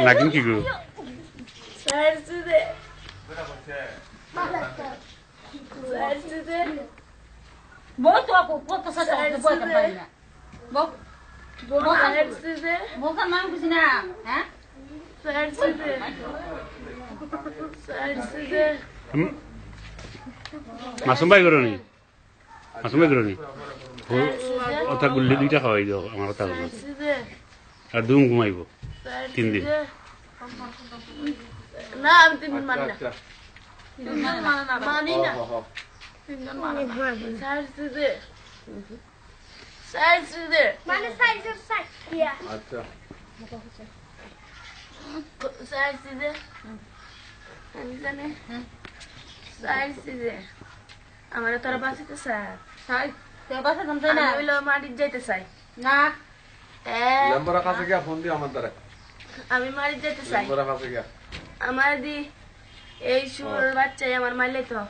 নাকিন কি গো बहुत आपको बहुत सा बहुत करना बहुत बहुत का नाम कुछ ना हैं মাসুম ভাই করনি মাসুম ভাই করনি ওটা গুল্লি দুইটা খাওয়াই দাও আমার কথা বলো আর দুম ঘুমাইব 3 দিন না আমি 3 দিন মানি না 3 দিন মানি না 3 দিন মানি না সাইজে মানে সাইজের সাকিয়া আচ্ছা সাইজে আমি জানি সাইজে আমার তোরা বাঁচিতে চাই তোর বাসা জানতে না আমি হলো মাটির যাইতে চাই না লম্বরা কাছে গিয়া ফোন দি আমার দ্বারা আমি মাটির যাইতে চাই লম্বরা কাছে গিয়া আমার দি এই সুর বাচ্চাই আমার মাইলে তো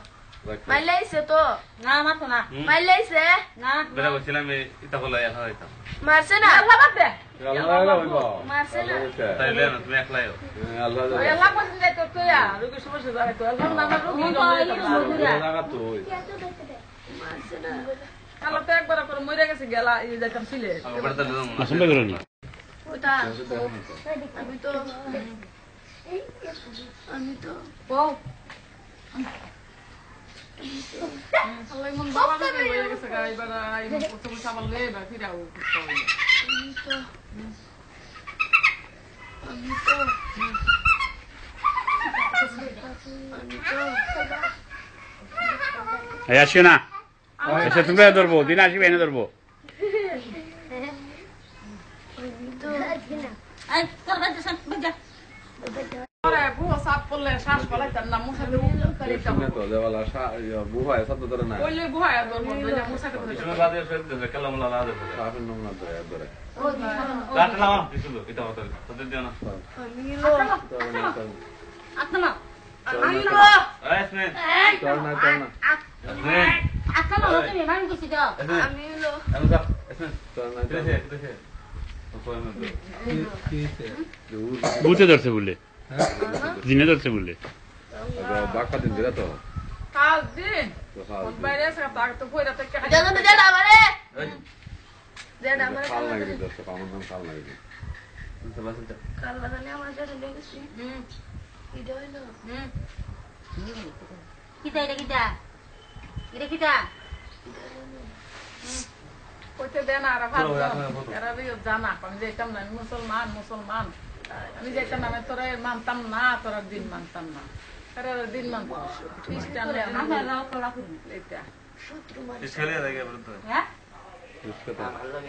মাইলাইছে তো না আমার তো না মাইলাইছে না বেলা বলছিলাম এটা হলো এখন হইতাম মারছে না আল্লাহ বাদ দে আল্লাহ হইব মারছে না তাইলে না তুমি একলাই আল্লাহ ওই আল্লাহ পাশে যাইতো তো ইয়া রোগী সমস্যা যায় তো আল্লাহ নামে রোগী জায়গা তো মারছে না আল্লাহ তো একবার করে মরে গেছে গেলা এই যাইতাম ছিলে মাসুম ভাই করনি ওটা আমি তো ও Allah imam baba ne böyle gelse galiba imam kutubu saballe ba fira o এই আসিও না এসে তুমি ধরবো দিন আসবে এনে ধরবো আই তোর বাচ্চা সব বুঝা Ora buho sap polle shas pala tanna musa de kare tam তো দেওয়ালা বুহায় সব তো ধরে না olle buha ya dor mon de musa de তুমি বাদে ফেল দে কালাম লা দে সাফের নাম না ধরে ধরে রাতলা কিছু এটা কথা তোদের দিও না আত্মা এসনে তোর না তোর না এসনে আত্মা না তুমি মান কিছু দাও আমি হলো এসনে তোর না বুঝতে ধরছে বলে দিনে ধরছে বলে বাক্কা দিন দিরা তো kal din bayre sa ta to foi da te ka জানো না দেড় আমারে দেড় আমারে কাল লাগে দর্শক আমার নাম কাল লাগে কাল বানালে আমার জন্য লেগেছি এটা হলো কিটা এটা কিটা এটা কিটা kote dena ara bhalo era bi jana আমি যেতাম না মুসলমান মুসলমান আমি যেতাম না তোরা মানতাম না তোরা দিন মানতাম না তোরা দিন মানতাম খ্রিস্টান আমরা রাও কলা করি এটা শত্রু মানে ইসকেলে লাগে বলতো হ্যাঁ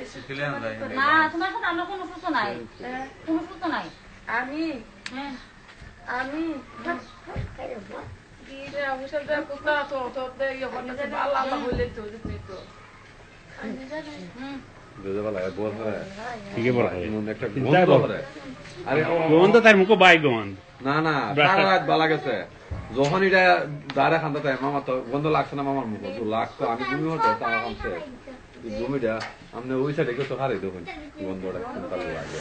ইসকেলে না যায় না তোমার সাথে আমরা কোনো সুস্থ নাই কোনো সুস্থ নাই আমি হ্যাঁ আমি যে অবসর দে কুতা তো তো দে ইয়ে বললে আল্লাহ আল্লাহ বলে তো তুই তো আমি জানি দেওয়ালা বল হয় ঠিক বল মন একটা গন্ধ ধরে আরে গন্ধ তার মুখ বাই গন্ধ না না সারা রাত বালা গেছে যখন এটা দাঁড়া খান্দা তাই মামা তো গন্ধ লাগছে না মামার মুখ তো লাগতো আমি তুমি হতো তা কামছে জমিটা আমনে ওই সাইডে গেছো হারে দেখুন গন্ধটা কোনটা লাগে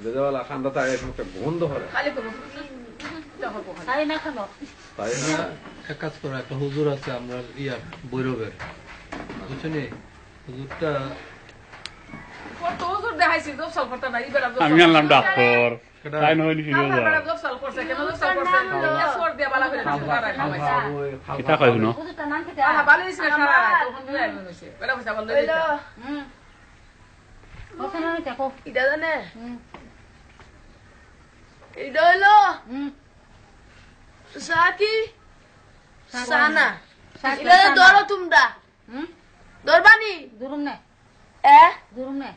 দেওয়ালা খান্দা তাই একটা গন্ধ ধরে খালি করব যখন তাই না খাবো তাই না এক কাজ করো একটা হুজুর আছে আমরা ইয়ার বৈরবের বুঝছনি হুজুরটা কত হুজুর দেখাইছি জব সাল করতে না ইবেরা আমি আনলাম ডাক্তার তাই নয় নিছিল আমরা জব সাল করছে কেন জব সাল করছে এসওর দিয়া বালা করে খাওয়া খাওয়াইছে কিতা কই শুনো ওটা নাম কিটা আহা বালা ইসে সারা তখন দুই আইলো নছে বেটা বসে বললে হইলো ওটা নাম কিটা কো এটা জানে এটা হলো সাকি সানা এটা ধরো তোমরা ধরবানি দুরুম না দুরুম না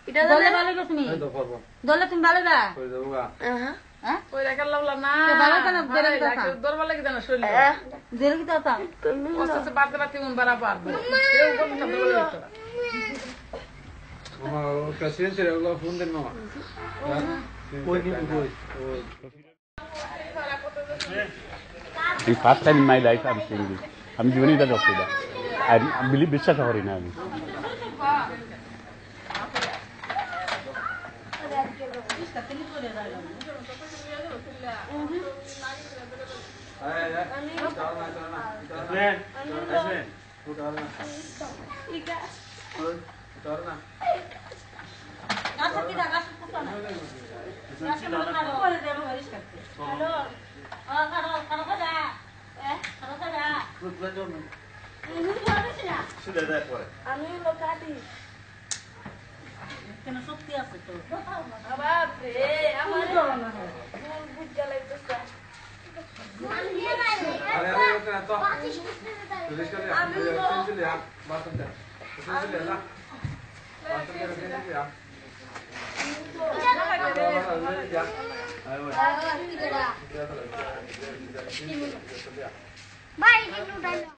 এটা দলে জানে ভালো গো তুমি এই তো করব দলে তুমি ভালো দা কই দেবগা হ্যাঁ ওই দেখা লাগলা না তে বালা কেন বেরে কথা দরবার লাগি দেনা শৈল দেরি কি তা তুমি অস্তে বাদ বাদ তুমি বরাবর কেউ কোন না দরবার লাগি মামা প্রেসিডেন্ট এর ফোন দেন মামা কই নিবি কই In first time in my life I'm saying this. I'm জীবনে এটা করতে দা আমি বিশ্বাস করি না আমি আমি লোকাটি কেন শক্তি আছে তো আবার আমার বুঝ জ্বালাইতেছে Bye.